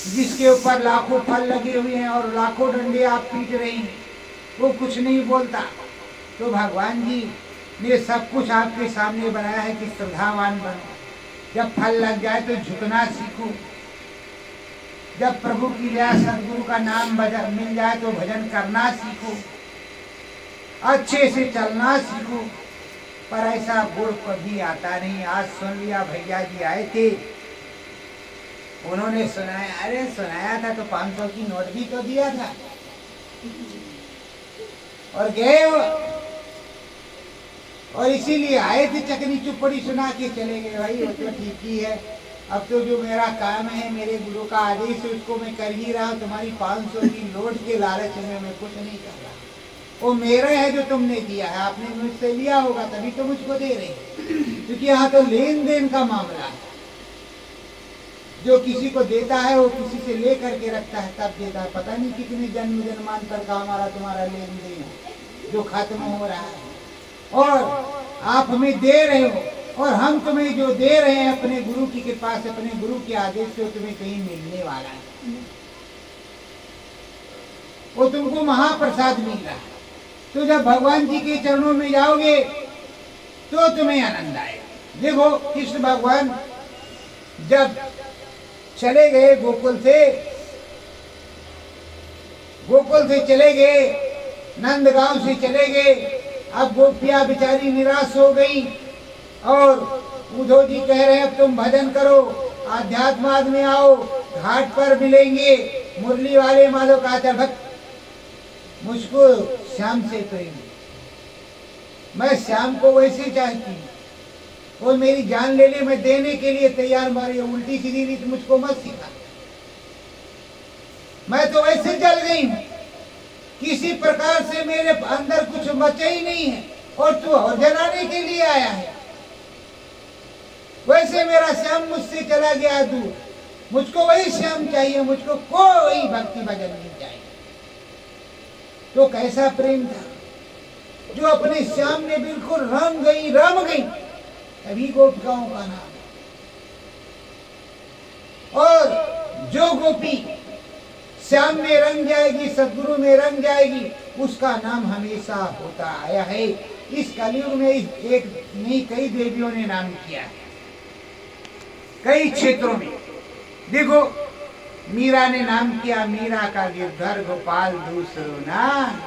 जिसके ऊपर लाखों फल लगे हुए हैं और लाखों डंडे आप पीट रहे हैं, वो कुछ नहीं बोलता। तो भगवान जी ने सब कुछ आपके सामने बनाया है कि श्रद्धावान बनो। जब फल लग जाए तो झुकना सीखो, जब प्रभु की दया सदगुरु का नाम मिल जाए तो भजन करना सीखो, अच्छे से चलना सीखो। पर ऐसा गुण कभी आता नहीं। आज सुन लिया, भैया जी आए थे, उन्होंने सुनाया, अरे सुनाया था तो 500 की नोट भी तो दिया था और गए हो, और इसीलिए आए थे, चकनी चुपड़ी सुना के चले गए। भाई वो तो ठीक ही है, अब तो जो मेरा काम है, मेरे गुरु का आदेश है, उसको मैं कर ही रहा हूँ। तुम्हारी 500 की नोट के लालच में मैं कुछ नहीं कर रहा, वो मेरा है जो तुमने दिया है, आपने मुझसे लिया होगा तभी तो मुझको दे रहे, क्योंकि यहाँ तो लेन देन का मामला है। जो किसी को देता है वो किसी से ले करके रखता है तब देता है। पता नहीं कितने जन्म जन्मांतर का हमारा तुम्हारा लेन देन है जो खत्म हो रहा है, और आप हमें दे रहे हो, और हम तुम्हें जो दे रहे हैं अपने गुरु की कृपा से, अपने गुरु के आदेश से, तुम्हें कहीं मिलने वाला है, वो तुमको महाप्रसाद मिल रहा है। तो जब भगवान जी के चरणों में जाओगे तो तुम्हें आनंद आएगा। देखो कृष्ण भगवान जब चले गए गोकुल से चले गए, नंदगांव से चले गए। अब गोपियां बेचारी निराश हो गई और उद्धव जी कह रहे हैं अब तुम भजन करो, आध्यात्माद में आओ, घाट पर मिलेंगे मुरली वाले माधव का आचार भक्त। मुझको श्याम से प्रेम, मैं श्याम को वैसे चाहती हूँ, वो मेरी जान ले ले, मैं देने के लिए तैयार। मारी उल्टी सीधी रीत मुझको मत सिखा, मैं तो वैसे जल गई हूँ, किसी प्रकार से मेरे अंदर कुछ बचा ही नहीं है, और तू और जलाने के लिए आया है। वैसे मेरा श्याम मुझसे चला गया दूर, मुझको वही श्याम चाहिए, मुझको कोई भक्ति भजन नहीं चाहिए। तो कैसा प्रेम था जो अपने श्याम ने बिल्कुल रम गई, तभी गोपिकाओं का नाम। और जो गोपी श्याम में रंग जाएगी, सदगुरु में रंग जाएगी, उसका नाम हमेशा होता आया है। इस कलयुग में एक नहीं कई देवियों ने नाम किया है, कई क्षेत्रों में। देखो मीरा ने नाम किया, मीरा का गिरधर गोपाल दूसरो ना,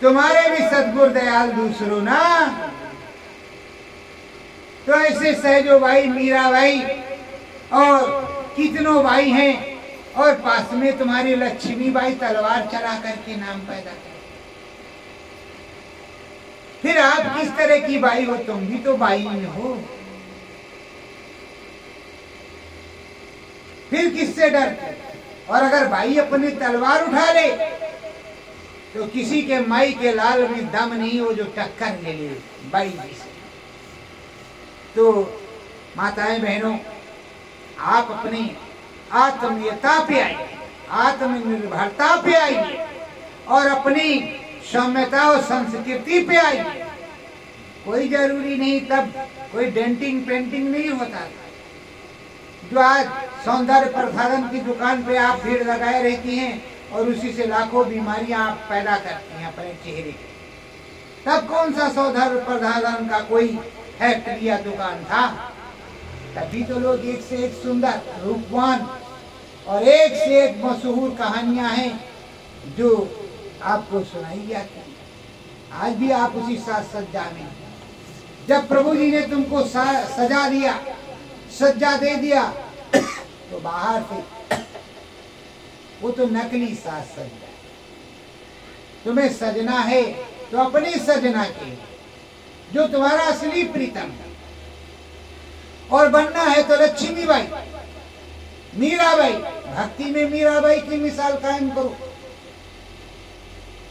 तुम्हारे भी सदगुरु दयाल दूसरो ना। तो ऐसे सहजो भाई, मीरा भाई और कितनों भाई हैं, और पास में तुम्हारी लक्ष्मी बाई तलवार चला करके नाम पैदा कर। फिर आप किस तरह की बाई हो, तुम भी तो बाई में हो, फिर किससे डरते? और अगर भाई अपनी तलवार उठा ले तो किसी के माई के लाल में दम नहीं हो जो टक्कर ले ले बाई जी से। तो माताएं बहनों, आप अपनी आत्मीयता पे आइए, आत्मनिर्भरता पे आइए, और अपनी सौम्यता और संस्कृति पे आइए। कोई जरूरी नहीं तब कोई डेंटिंग पेंटिंग नहीं होता। जो आज सौंदर्य प्रसाधन की दुकान पे आप भीड़ लगाए रहती हैं और उसी से लाखों बीमारियां आप पैदा करती हैं अपने चेहरे के, तब कौन सा सौंदर्य प्रसाधन का कोई फैक्ट्री या दुकान था? तभी तो लोग एक से एक सुंदर रूपवान और एक से एक मशहूर कहानियां हैं जो आपको सुनाई जाती है। आज भी आप उसी साज सज्जा में, जब प्रभु जी ने तुमको सजा दिया, सज्जा दे दिया, तो बाहर से वो तो नकली साज सज्जा। तुम्हें सजना है तो अपनी सजना के, जो तुम्हारा असली प्रीतम है, और बनना है तो लक्ष्मी बाई, मीराबाई, भक्ति में मीराबाई की मिसाल कायम करो।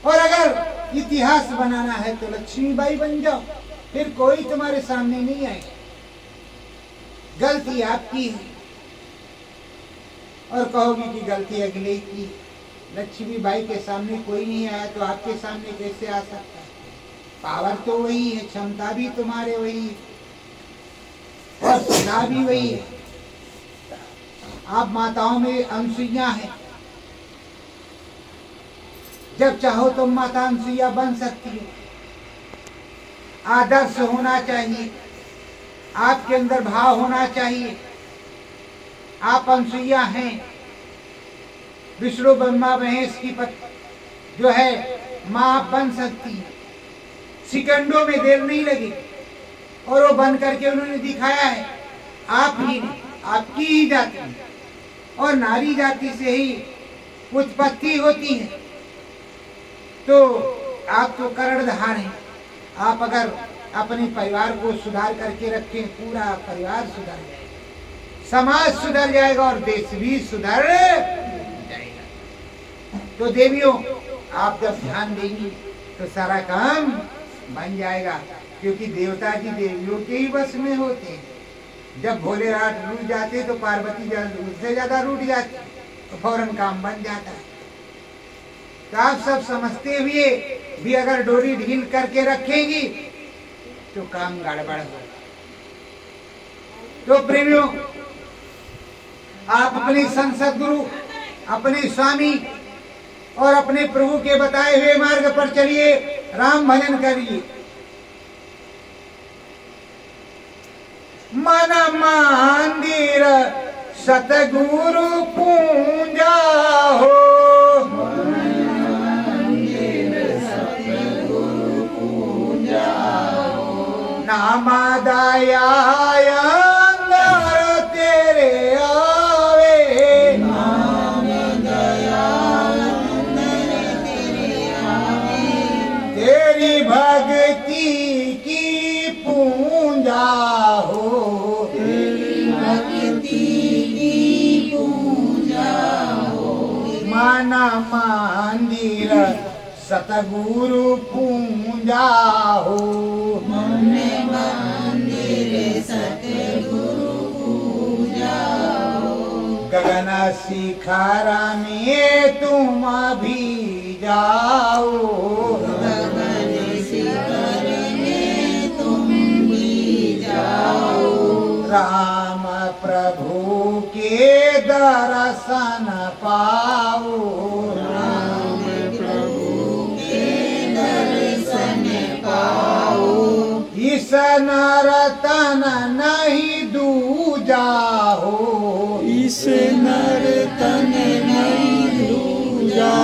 और अगर इतिहास बनाना है तो लक्ष्मीबाई बन जाओ, फिर कोई तुम्हारे सामने नहीं आएगा। गलती आपकी है और कहोगी कि गलती अगले की। लक्ष्मीबाई के सामने कोई नहीं आया तो आपके सामने कैसे आ सकता है? पावर तो वही है, क्षमता भी तुम्हारे वही है और सदा भी वही है। आप माताओं में अनसुईया है, जब चाहो तो माता अनसुईया बन सकती हो। आदर्श होना चाहिए, आपके अंदर भाव होना चाहिए। आप अनसुईया हैं, विष्णु ब्रह्मा महेश की जो है माँ आप बन सकती है। सेकंडों में देर नहीं लगी और वो बन करके उन्होंने दिखाया है। आप ही नहीं, आपकी ही जाति है और नारी जाति से ही उत्पत्ति होती है। तो आप तो कर्णधार हैं। आप अगर अपने परिवार को सुधार करके रखें, पूरा परिवार सुधर जाएगा, समाज सुधर जाएगा और देश भी सुधर जाएगा। तो देवियों, आप जब ध्यान देंगी तो सारा काम बन जाएगा, क्योंकि देवता जी देवियों के ही बस में होते हैं। जब भोलेनाथ रूठ जाते तो पार्वती उससे ज्यादा रूठ जाती, तो फौरन काम बन जाता है। तो आप सब समझते हुए भी अगर डोरी ढील करके रखेंगी तो काम गड़बड़ होगा। तो प्रेमियों, आप अपने संत सद्गुरु, अपने स्वामी और अपने प्रभु के बताए हुए मार्ग पर चलिए, राम भजन करिए। मन मंदिर सतगुरु पूजा हो, नाम दया अंदर तेरे आवे, नाम दया अंदर तेरे आवे, तेरी भक्ति की पूजा हो, तेरी भक्ति की पूजा हो। मन मंदिर सतगुरु पूजा हो, मन मंदिर सतगुरु पूजा हो। गगन शिखर में तुम भी जाओ, गगन शिखर में तुम भी जाओ। राम प्रभु के दर्शन पाओ, राम प्रभु के दर्शन पाओ। इस नरतन नहीं दूजा हो, इस नरतन नहीं दूजा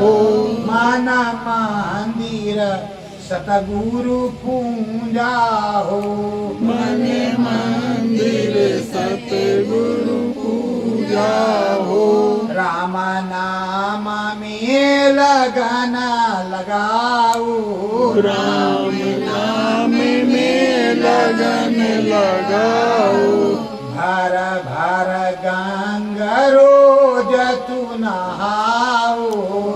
हो। मन मंदिर सतगुरु पूजा हो, मन मंदिर सतगुरु पूजा हो। राम नाम में लगन लगाओ, राम नाम में लगन लगाओ। भर भर गंगा रोज तू नहाओ,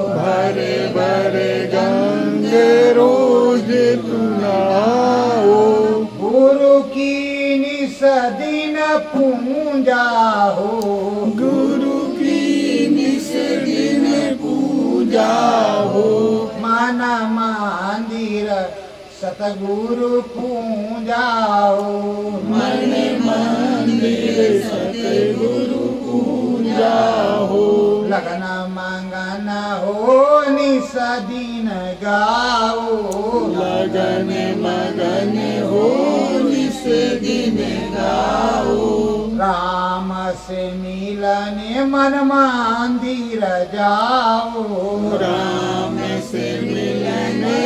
भर भर गंगा रोज तू नहाओ। गुरु की निस दिन पूजा हो, गुरु की निस दिन पूजा हो। मन मंदिर सतगुरु पूजा हो, मन मंदिर सतगुरु पूजा हो। लगन मंगन हो निस दिन गाओ, लगन मगन हो निस दिन गाओ। राम से मिलने मन मंदिर जाओ, राम से मिलने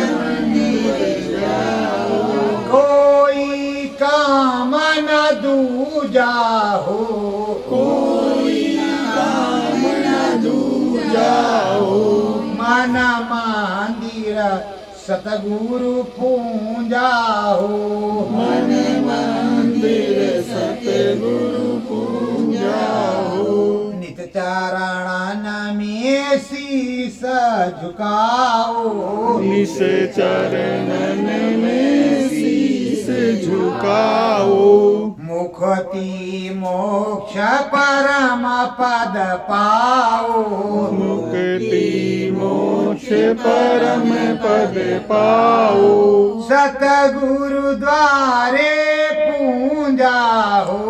मंदिर जाओ। कोई काम न दूजा हो, कोई काम न दूजा हो। मन मंदिर सतगुरु पूजा हो, मन मंदिर सतगुरु पूजा हो। झुकाओ, निस चरणन में शीस झुकाओ। मुक्ति मोक्ष परम पद पाओ, मुक्ति मोक्ष परम पद पाओ। सतगुरु द्वारे पूजा हो,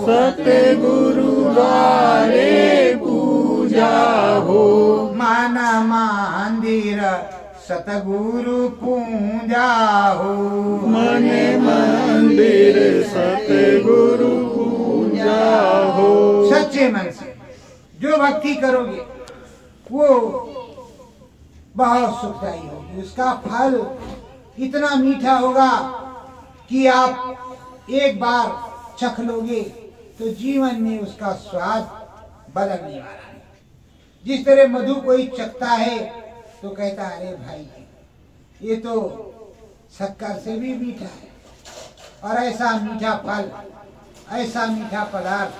सतगुरु द्वारे पूजा हो। मन मंदिर सतगुरु पूजा हो, मन मंदिर सतगुरु पूजा हो। सच्चे मन से जो भक्ति करोगे वो बहुत सुखदायी होगी। उसका फल इतना मीठा होगा कि आप एक बार चख लोगे तो जीवन में उसका स्वाद बदलने वाला है। जिस तरह मधु कोई चखता है तो कहता है अरे भाई ये तो शक्कर से भी मीठा है, और ऐसा मीठा फल, ऐसा मीठा पदार्थ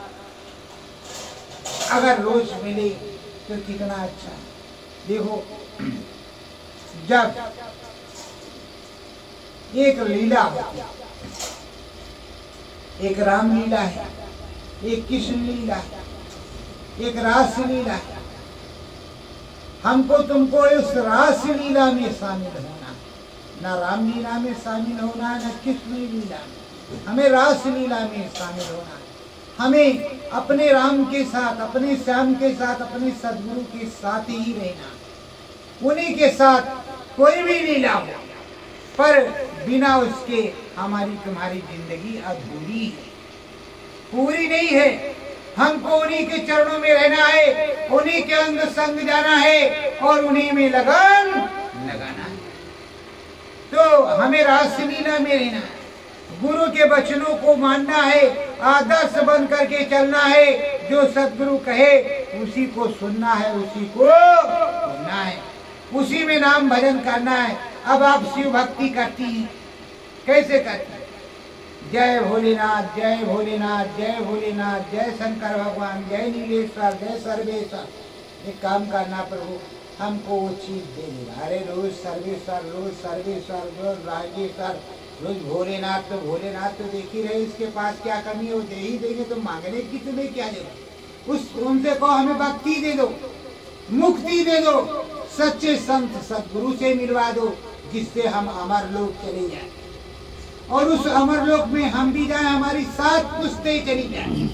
अगर रोज मिले तो कितना अच्छा है। देखो जब एक लीला होती है, एक राम लीला है, एक कृष्ण लीला है, एक रास लीला है। हमको तुमको इस रास लीला में शामिल होना, ना राम लीला में शामिल होना, ना कृष्ण लीला में, हमें रास लीला में शामिल होना। हमें अपने राम के साथ, अपने श्याम के साथ, अपने सदगुरु के साथ ही रहना। उन्हीं के साथ कोई भी लीला हो, पर बिना उसके हमारी तुम्हारी जिंदगी अधूरी है, पूरी नहीं है। हमको उन्हीं के चरणों में रहना है, उन्हीं के अंग संग जाना है और उन्हीं में लगन लगाना है। तो हमें रास लीला में रहना है, गुरु के वचनों को मानना है, आदर्श बन करके चलना है। जो सदगुरु कहे उसी को सुनना है, उसी को सुनना है, उसी में नाम भजन करना है। अब आप शिव भक्ति करती हैं, कैसे करती हैं? जय भोलेनाथ, जय भोलेनाथ, जय भोलेनाथ, जय शंकर भगवान, जय नीलेश्वर, जय सर्वेश्वर। एक काम करना प्रभु, हमको वो चीज दे देगा। अरे रोज सर्वेश्वर, रोज सर्वेश्वर, रोज राजेश्वर, रोज भोलेनाथ। तो भोलेनाथ तो देख ही रहे, इसके पास क्या कमी हो, दे ही देंगे। तो मांगने की तुम्हें क्या देगा? उनसे कहो हमें भक्ति दे दो, मुक्ति दे दो, सच्चे संत सदगुरु से मिलवा दो, जिससे हम अमर लोक चले जाए और उस अमर लोक में हम भी जाएं, हमारी 7 पुश्तें चली जाएं,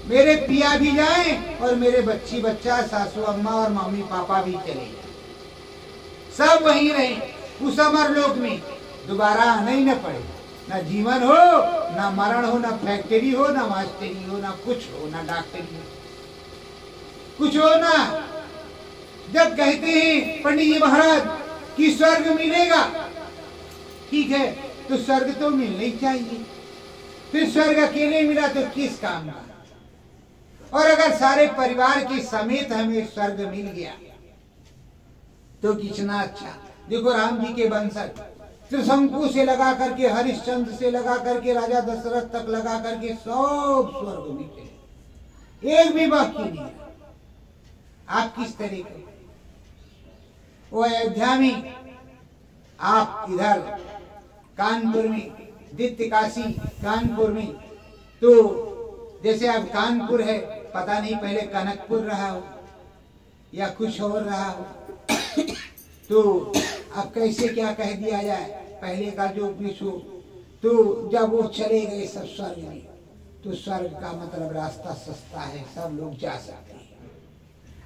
मेरे पिया भी जाएं और मेरे बच्ची बच्चा, सासू अम्मा और मम्मी पापा भी चले जाएं, सब वहीं रहें उस अमर लोक में। दोबारा आना ही न पड़े, ना जीवन हो, ना मरण हो, ना फैक्ट्री हो, ना मास्टरी हो, ना कुछ हो, ना डॉक्टरी हो, कुछ हो ना। जब कहते हैं पंडित जी महाराज कि स्वर्ग मिलेगा, ठीक है, तो स्वर्ग तो मिलना ही चाहिए। फिर स्वर्ग अकेले मिला तो किस काम का? और अगर सारे परिवार के समेत हमें स्वर्ग मिल गया तो कितना अच्छा। देखो राम जी के वंशज त्रिशंकु से लगा करके, हरिश्चंद्र से लगा करके, राजा दशरथ तक लगा करके सब स्वर्ग में चले, एक भी बाकी नहीं। आप किस तरीके, वो अयोध्या में, आप इधर कानपुर में, दित्य काशी कानपुर में, तो जैसे अब कानपुर है, पता नहीं पहले कनकपुर रहा हो या कुछ और रहा हो, तो अब कैसे क्या कह दिया जाए, पहले का जो विश्व। तो जब वो चले गए सब स्वर्ग में, तो स्वर्ग का मतलब रास्ता सस्ता है, सब लोग जा सकते हैं।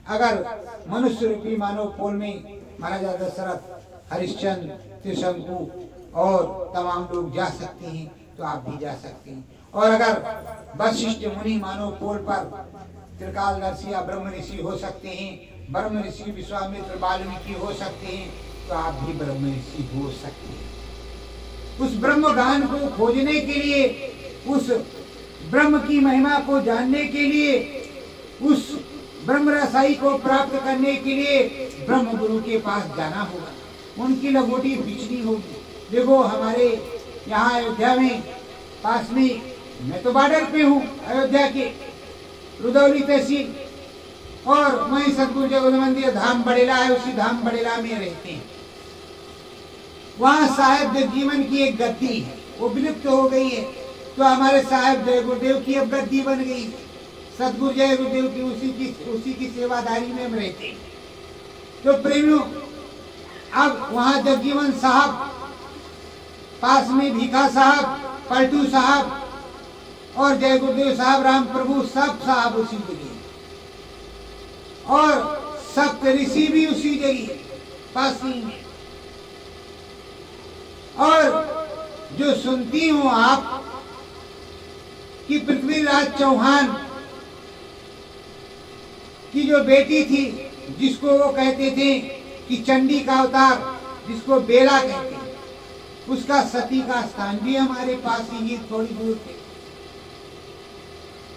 अगर मनुष्य रूपी मानव पोल में महाराजा दशरथ, हरिश्चंद्र, त्रिशंकु और तमाम लोग जा सकते हैं, तो आप भी जा सकते हैं। और अगर वशिष्ठ मुनि मानव पोल पर त्रिकालदर्शी या ब्रह्म ऋषि हो सकते हैं, ब्रह्म ऋषि विश्वामित्र वाल्मीकि हो सकते हैं, तो आप भी ब्रह्म ऋषि हो सकते हैं। उस ब्रह्म ज्ञान को खोजने के लिए, उस ब्रह्म की महिमा को जानने के लिए, उस ब्रह्म रसाई को प्राप्त करने के लिए ब्रह्म गुरु के पास जाना होगा, उनकी लंगोटी बिछनी होगी। देखो हमारे यहाँ अयोध्या में पास में, मैं तो बॉर्डर पे हूँ अयोध्या के, रुदौली तहसील, और वहीं सतगुरु जगत मंदिर धाम बड़ेला है, उसी धाम बड़ेला में रहते हैं। वहां साहेब जगजीवन की एक गद्दी है, वो विलुप्त हो गई है, तो हमारे साहेब जय गुरुदेव की अब गद्दी बन गई। सतगुरु जय गुरुदेव की उसी की सेवादारी में हम रहते हैं। तो प्रेमियों, अब वहां जगजीवन साहब, पास में भीखा साहब, पलटू साहब और जय गुरुदेव साहब, राम प्रभु, सब साहब उसी जगह, और सप्त ऋषि भी उसी जगह पास ही में। और जो सुनती हूं आप कि पृथ्वीराज चौहान की जो बेटी थी, जिसको वो कहते थे कि चंडी का अवतार, जिसको बेला कहते हैं, उसका सती का स्थान भी हमारे पास ही थोड़ी दूर पे,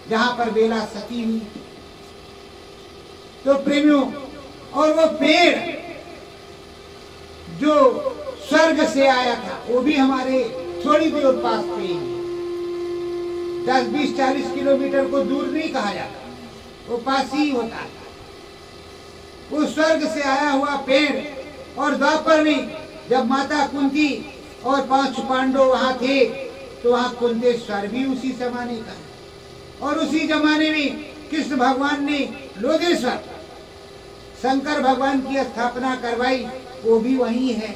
जहां पर बेला सती हुई। तो प्रेमियों, और वो पेड़ जो स्वर्ग से आया था, वो भी हमारे थोड़ी दूर पास पे ही, 10, 20, 40 किलोमीटर को दूर नहीं कहा जाता, वो पास ही होता है। वो स्वर्ग से आया हुआ पेड़, और द्वापर में जब माता कुंती और 5 पांडव वहां थे, तो वहां कुंतेश्वर भी उसी जमाने का, और उसी जमाने में कृष्ण भगवान ने लोधेश्वर शंकर भगवान की स्थापना करवाई, वो भी वही है।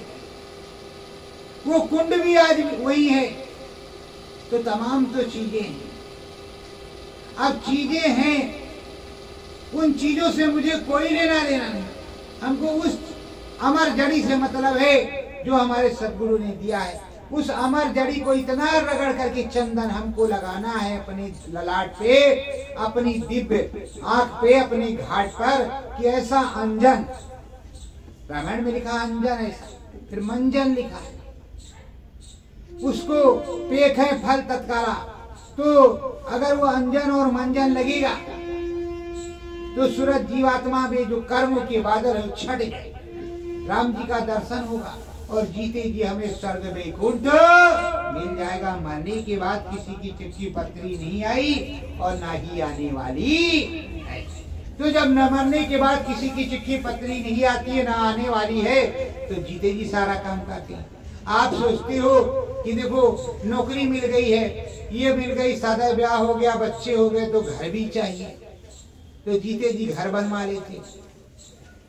वो कुंड भी आज वही है। तो तमाम तो चीजें हैं। अब चीजें हैं, उन चीजों से मुझे कोई लेना देना नहीं। हमको उस अमर जड़ी से मतलब है जो हमारे सद्गुरु ने दिया है। उस अमर जड़ी को इतना रगड़ करके चंदन हमको लगाना है अपने ललाट पे, अपनी दिव्य आंख पे, अपने घाट पर, कि ऐसा अंजन, रामायण में लिखा अंजन, ऐसा फिर मंजन लिखा है, उसको पेख है फल तत्काला। तो अगर वो अंजन और मंजन लगेगा तो सूरज जीवात्मा में जो कर्म के बादल है छट गए, राम जी का दर्शन होगा और जीते जी हमें स्वर्ग वैकुंठ मिल जाएगा। मरने के बाद किसी की चिट्ठी पत्री नहीं आई और ना ही आने वाली है। तो जब न मरने के बाद किसी की चिट्ठी पत्री नहीं आती है, ना आने वाली है, तो जीते जी सारा काम करते हैं। आप सोचते हो कि देखो नौकरी मिल गई है, ये मिल गई, सादा ब्याह हो गया, बच्चे हो गए, तो घर भी चाहिए, तो जीते जी घर बनवा लेते।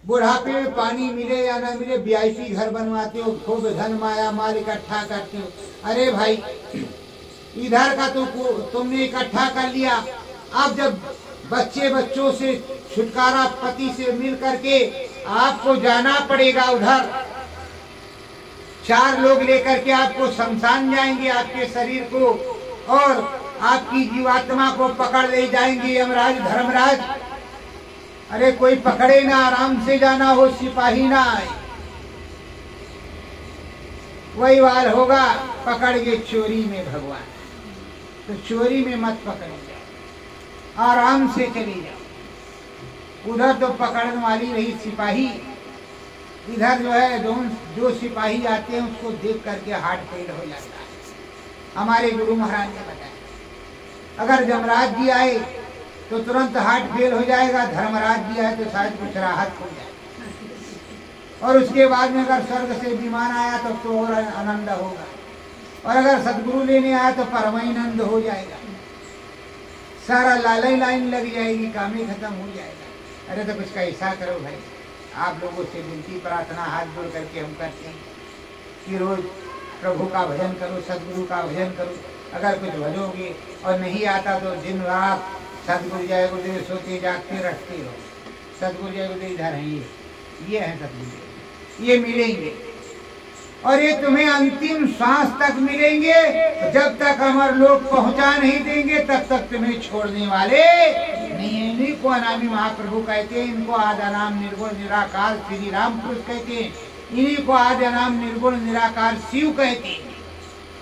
बुढ़ापे में पानी मिले या ना मिले, VIP घर बनवाते हो, खूब धन माया माल इकट्ठा करते हो। अरे भाई, इधर का तो तुमने इकट्ठा कर लिया, अब जब बच्चों से छुटकारा पति से मिल करके आपको जाना पड़ेगा उधर, 4 लोग लेकर के आपको शमशान जाएंगे, आपके शरीर को और आपकी जीवात्मा को पकड़ ले जाएंगे यमराज धर्मराज। अरे कोई पकड़े ना, आराम से जाना हो, सिपाही ना आए। वही वार होगा, पकड़ के चोरी में भगवान, तो चोरी में मत पकड़े जाओ, आराम से चली जाओ। उधर तो पकड़ने वाली रही सिपाही, इधर जो है जो सिपाही आते हैं उसको देख करके हार्ट फेल हो जाता है। हमारे गुरु महाराज ने बताया, अगर जमराज जी आए तो तुरंत हार्ट फेल हो जाएगा, धर्मराज जी आए तो शायद कुछ राहत हो जाए, और उसके बाद में अगर स्वर्ग से विमान आया तो और आनंद होगा, और अगर सदगुरु लेने आया तो परमानंद हो जाएगा, सारा लालई लाइन लग जाएगी, काम ही खत्म हो जाएगा। अरे तो कुछ ऐसा करो भाई, आप लोगों से विनती प्रार्थना हाथ जोड़ करके हम करते हैं कि रोज प्रभु का भजन करो, सदगुरु का भजन करो। अगर कुछ भजोगे और नहीं आता तो दिन रात सदगुरु जय गुरुदेव सोते जागते रखते हो। सदगुरु जय गुरुदेव इधर हैं, ये है सदगुरु, ये मिलेंगे और ये तुम्हें अंतिम सांस तक मिलेंगे। जब तक अमर लोग पहुंचा नहीं देंगे तब तक तुम्हें छोड़ने वाले नहीं है। इन्हीं को अनामी महाप्रभु कहते हैं, इनको आदि अनाम निर्गुण निराकार श्री राम पुरुष कहते हैं, इन्हीं को आदि अनाम निर्गुण निराकार शिव कहते हैं।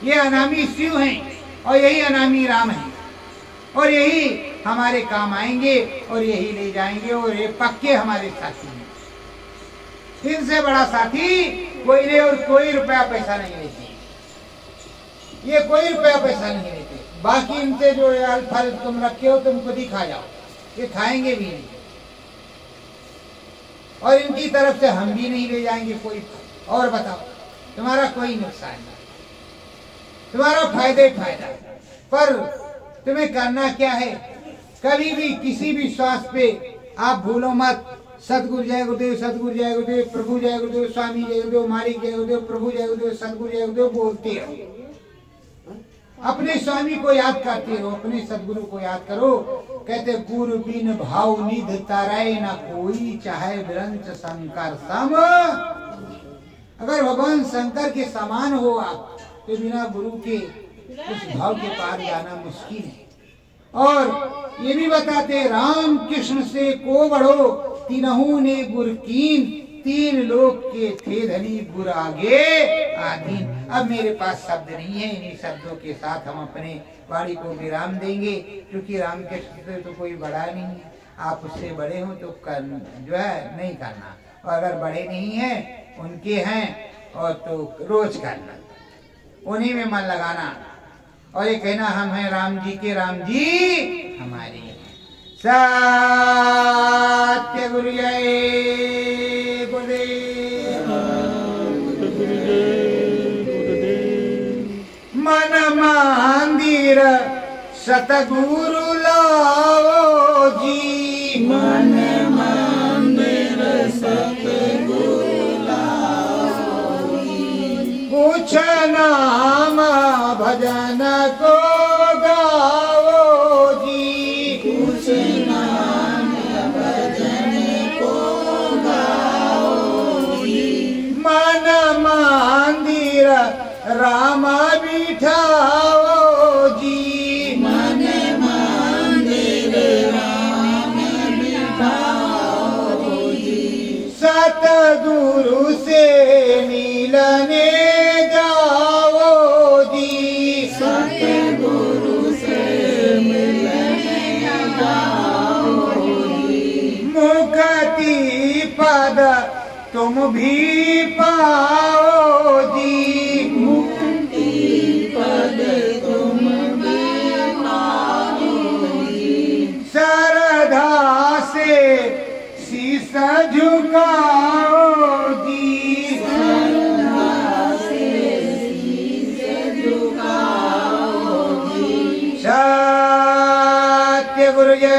ये अनामी शिव हैं और यही अनामी राम है, और यही हमारे काम आएंगे और यही ले जाएंगे, और ये पक्के हमारे साथी हैं। इनसे बड़ा साथी कोई नहीं, और कोई रुपया पैसा नहीं लेते, ये कोई रुपया पैसा नहीं लेते। बाकी इनसे जो फल तुम रखे हो तुम खुद ही खा जाओ, ये खाएंगे भी नहीं। और इनकी तरफ से हम भी नहीं ले जाएंगे कोई। और बताओ, तुम्हारा कोई नुकसान नहीं, तुम्हारा फायदा ही फायदा। पर तुम्हें करना क्या है, कभी भी किसी भी स्वास्थ्य पे आप भूलो मत, सतगुरु जय गुरुदेव, सतगुरु जय गुरुदेव, प्रभु जय गुरुदेव, स्वामी जय गुरुदेव, मालिक जय गुरुदेव, प्रभु जय गुरुदेव, सतगुरु जय गुरुदेव बोलते रहो। अपने स्वामी को याद करते रहो, अपने सतगुरु को याद करो। कहते गुरु बिन भाव निध ताराए न कोई, चाहे विरंच शंकर सम। अगर भगवान शंकर के समान हो आप, तो बिना गुरु के उस भाव के पार जाना मुश्किल है। और ये भी बताते राम कृष्ण से को बढ़ो, तीनों ने गुर कीन, तीन लोग के थे धनी गुर आगे आधीन। अब मेरे पास शब्द नहीं है, इन्हीं शब्दों के साथ हम अपने वाणी को विराम देंगे, क्योंकि राम कृष्ण से तो कोई बड़ा नहीं है। आप उससे बड़े हो तो जो है नहीं करना, और अगर बड़े नहीं हैं उनके हैं और तो रोज करना, उन्हीं में मन लगाना। और ये कहना हम हैं राम जी के, राम जी हमारे। सत्य गुरु जय गुरुदेव, मन मंदिर सतगुरु लाओ जी, मन मंदिर सतगुरु लाओ जी, कुछ नाम भजन को गाओ जी, कुछ नाम भजन को गाओ जी, मन मंदिर राम बिठाओ जी, मन मंदिर राम बिठाओ जी, सतगुरु से मिलने जाओ जी, सतगुरु से मिलने जाओ जी, मुक्ति पद तुम भी पाओ जी, मुक्ति पद तुम भी पाओ जी, श्रद्धा से शीश झुकाओ जी, श्रद्धा से शीश झुकाओ जी। सत्य गुरु जय